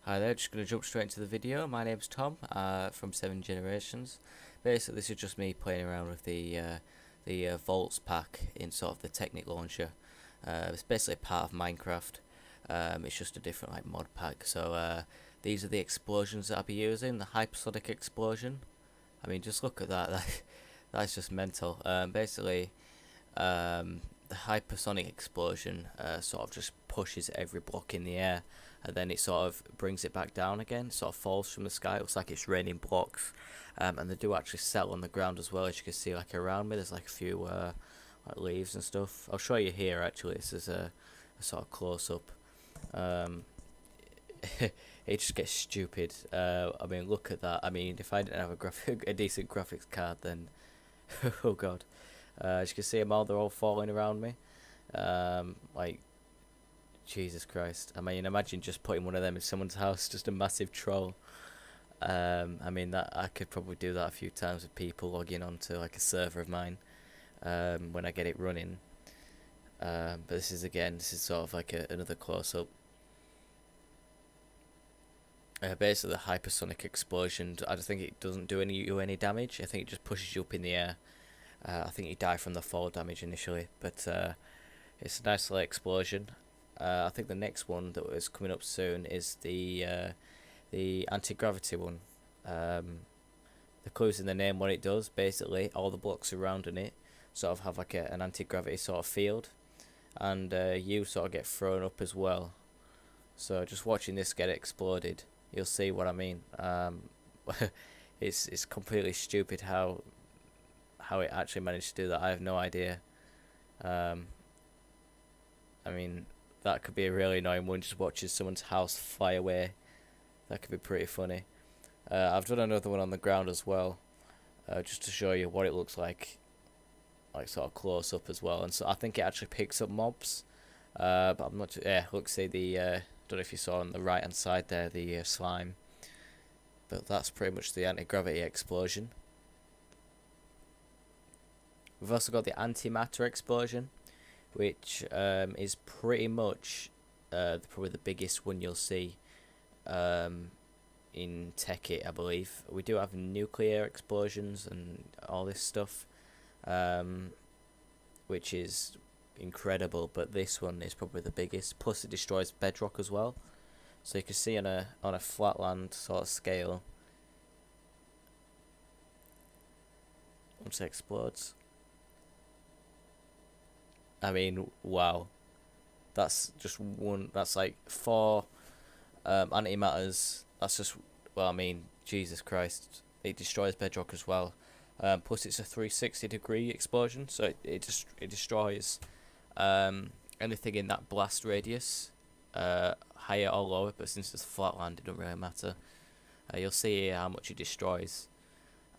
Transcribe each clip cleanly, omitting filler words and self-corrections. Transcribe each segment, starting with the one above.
Hi there, just going to jump straight into the video. My name's Tom from 7 Generations. Basically, this is just me playing around with the Volts pack in sort of the Technic launcher. It's basically part of Minecraft. It's just a different like mod pack. So these are the explosions that I'll be using. The hypersonic explosion. I mean, just look at that. That's just mental. Basically, the hypersonic explosion sort of just pushes every block in the air, and then it sort of brings it back down again. It sort of falls from the sky. It looks like it's raining blocks, and they do actually settle on the ground as well. As you can see, like around me, there's like a few like leaves and stuff. I'll show you here. Actually, this is a sort of close up. It just gets stupid. I mean, look at that. I mean, if I didn't have a decent graphics card, then oh god. As you can see them all, they're all falling around me. Like, Jesus Christ. I mean, imagine just putting one of them in someone's house, just a massive troll. I mean, that I could probably do that a few times with people logging onto like a server of mine when I get it running. But this is sort of like another close-up. Basically, the hypersonic explosion, I don't think it doesn't do any damage. I think it just pushes you up in the air. I think you die from the fall damage initially, but it's a nice little explosion. I think the next one that is coming up soon is the anti-gravity one. The clue's in the name what it does. Basically, all the blocks surrounding it sort of have like an anti-gravity sort of field, and you sort of get thrown up as well. So just watching this get exploded, you'll see what I mean. It's completely stupid how it actually managed to do that. I have no idea. I mean, that could be a really annoying one, just watching someone's house fly away. That could be pretty funny. I've done another one on the ground as well, just to show you what it looks like sort of close up as well. And so I think it actually picks up mobs, but I'm not. Yeah, look, see the. Don't know if you saw on the right hand side there the slime, but that's pretty much the anti-gravity explosion. We've also got the antimatter explosion, which is pretty much probably the biggest one you'll see in tecknik, I believe. We do have nuclear explosions and all this stuff, which is incredible, but this one is probably the biggest. Plus, it destroys bedrock as well. So you can see on a flatland sort of scale, once it explodes. I mean, wow. That's just one. That's like 4 antimatters. That's just. Well, I mean, Jesus Christ. It destroys bedrock as well. Plus, it's a 360-degree explosion, so it destroys anything in that blast radius, higher or lower. But since it's flatland, it doesn't really matter. You'll see here how much it destroys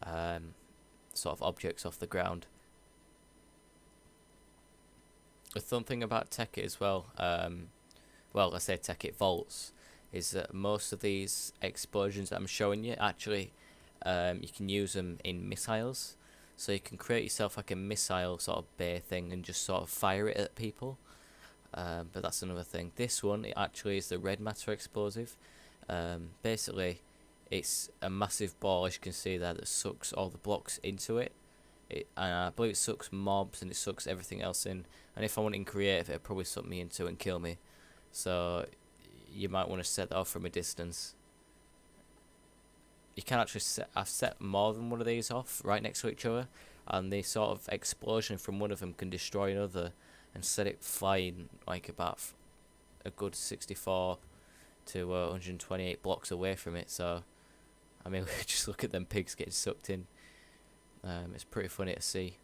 sort of objects off the ground. The fun thing about tecknik as well, well, I say tecknik Volts, is that most of these explosions that I'm showing you, actually, you can use them in missiles. So you can create yourself like a missile sort of bay thing and just sort of fire it at people. But that's another thing. This one, it actually is the red matter explosive. Basically, it's a massive ball, as you can see there, that sucks all the blocks into it. And I believe it sucks mobs and it sucks everything else in. And if I went in creative, it'd probably suck me into and kill me. So you might want to set that off from a distance. You can actually I've set more than one of these off right next to each other, and the sort of explosion from one of them can destroy another and set it flying like about a good 64 to 128 blocks away from it. So I mean, just look at them pigs getting sucked in. It's pretty funny to see.